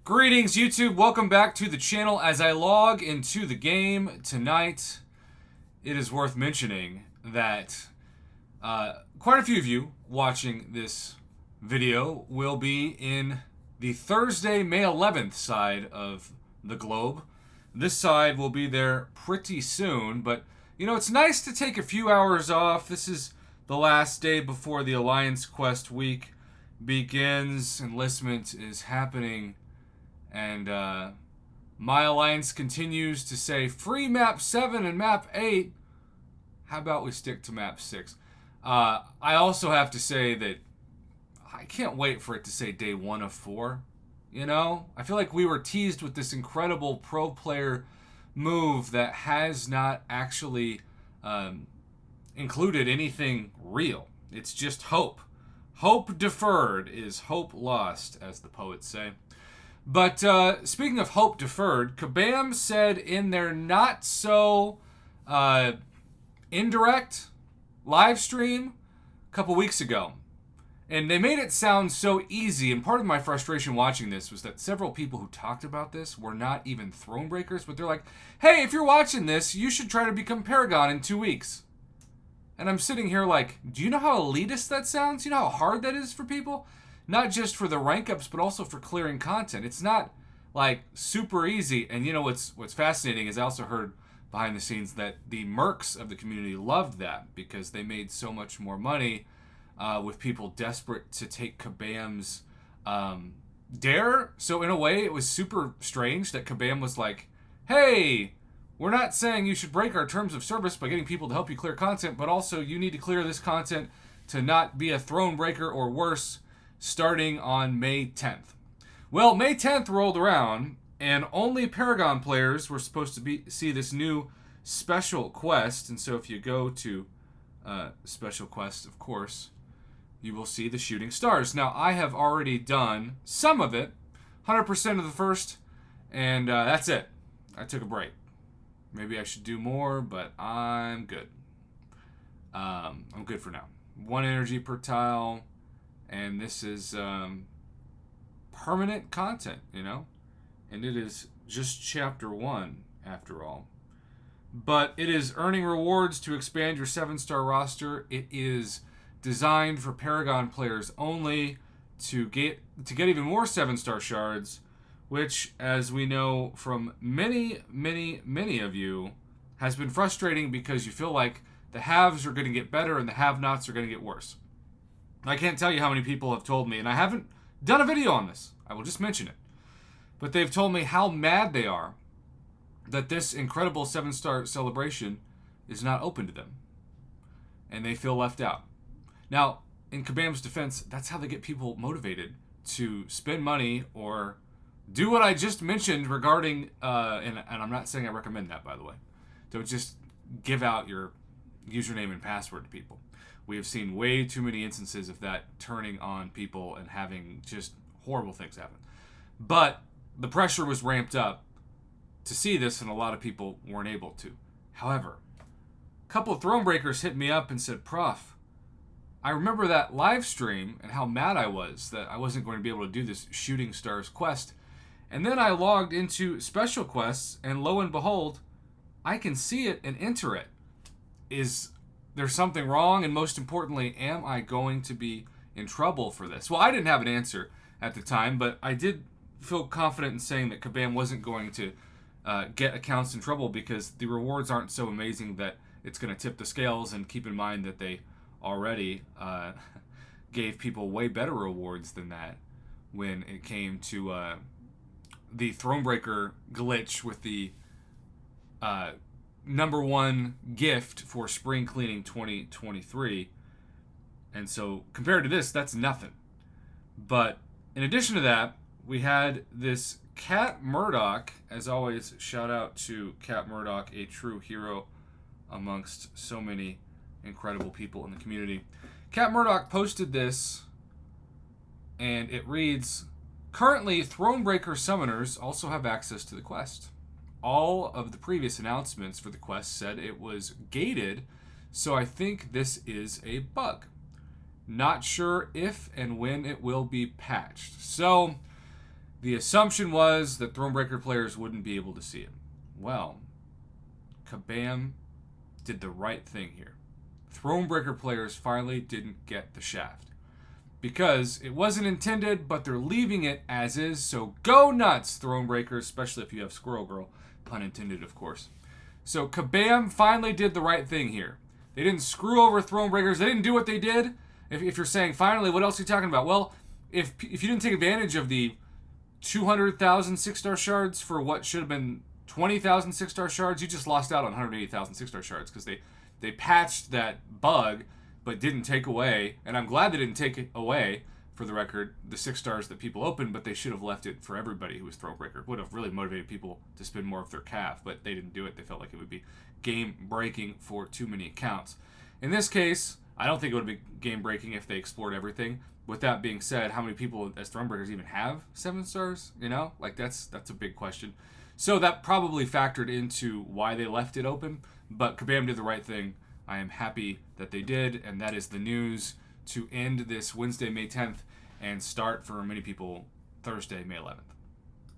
Greetings, YouTube. Welcome back to the channel. As I log into the game tonight, it is worth mentioning that quite a few of you watching this video will be in the Thursday, May 11th side of the globe. This side will be there pretty soon, but you know, it's nice to take a few hours off. This is the last day before the Alliance Quest week begins. Enlistment is happening. And my alliance continues to say free map 7 and map 8. How about we stick to map 6? I also have to say that I can't wait for it to say day 1 of 4. You know? I feel like we were teased with this incredible pro player move that has not actually included anything real. It's just hope. Hope deferred is hope lost, as the poets say. But speaking of hope deferred, Kabam said in their not so indirect live stream a couple weeks ago, and they made it sound so easy, and part of my frustration watching this was that several people who talked about this were not even Thronebreakers, but they're like, hey, if you're watching this, you should try to become Paragon in 2 weeks. And I'm sitting here like, do you know how elitist that sounds? You know how hard that is for people? Not just for the rank ups, but also for clearing content. It's not like super easy. And you know what's fascinating is I also heard behind the scenes that the mercs of the community loved that because they made so much more money with people desperate to take Kabam's dare. So in a way, it was super strange that Kabam was like, hey, we're not saying you should break our terms of service by getting people to help you clear content, but also you need to clear this content to not be a Thronebreaker or worse, starting on May 10th. Well, May 10th rolled around, and only Paragon players were supposed to see this new special quest. And so if you go to special quest, of course, you will see the shooting stars. Now, I have already done some of it, 100% of the first, and that's it. I took a break. Maybe I should do more, but I'm good. I'm good for now. 1 energy per tile. And this is permanent content, you know? And it is just chapter 1, after all. But it is earning rewards to expand your 7-star roster. It is designed for Paragon players only to get even more 7-star shards, which, as we know from many, many, many of you, has been frustrating because you feel like the haves are going to get better and the have-nots are going to get worse. I can't tell you how many people have told me, and I haven't done a video on this. I will just mention it. But they've told me how mad they are that this incredible 7-star celebration is not open to them. And they feel left out. Now, in Kabam's defense, that's how they get people motivated to spend money or do what I just mentioned regarding, and I'm not saying I recommend that, by the way. Don't just give out your username and password to people. We have seen way too many instances of that turning on people and having just horrible things happen. But the pressure was ramped up to see this, and a lot of people weren't able to. However, a couple of Thronebreakers hit me up and said, Prof, I remember that live stream and how mad I was that I wasn't going to be able to do this Shooting Stars quest. And then I logged into special quests, and lo and behold, I can see it and enter it. Is there's something wrong, and most importantly, am I going to be in trouble for this? Well, I didn't have an answer at the time, but I did feel confident in saying that Kabam wasn't going to get accounts in trouble because the rewards aren't so amazing that it's going to tip the scales, and keep in mind that they already gave people way better rewards than that when it came to the Thronebreaker glitch with the number 1 gift for spring cleaning 2023. And so compared to this, that's nothing. But in addition to that, we had this Cat Murdoch. As always, shout out to Cat Murdoch, a true hero amongst so many incredible people in the community. Cat Murdoch posted this, and it reads, currently Thronebreaker summoners also have access to the quest. All of the previous announcements for the quest said it was gated, so I think this is a bug. Not sure if and when it will be patched. So The assumption was that Thronebreaker players wouldn't be able to see it. Well, Kabam did the right thing here. Thronebreaker players finally didn't get the shaft. Because it wasn't intended, but they're leaving it as is, so go nuts, Thronebreaker, especially if you have Squirrel Girl. Pun intended, of course. So Kabam finally did the right thing here. They didn't screw over Thronebreakers. They didn't do what they did. If you're saying, finally, what else are you talking about? Well, if you didn't take advantage of the 200,000 6-star shards for what should have been 20,000 6-star shards, you just lost out on 180,000 6-star shards because they patched that bug but didn't take away, and I'm glad they didn't take it away, for the record, the 6 stars that people opened, but they should have left it for everybody who was Thronebreaker. It would have really motivated people to spend more of their calf, but they didn't do it. They felt like it would be game-breaking for too many accounts. In this case, I don't think it would be game-breaking if they explored everything. With that being said, how many people as Thronebreakers even have 7 stars? You know, like that's a big question. So that probably factored into why they left it open, but Kabam did the right thing. I am happy that they did, and that is the news to end this Wednesday, May 10th, and start for many people Thursday, May 11th.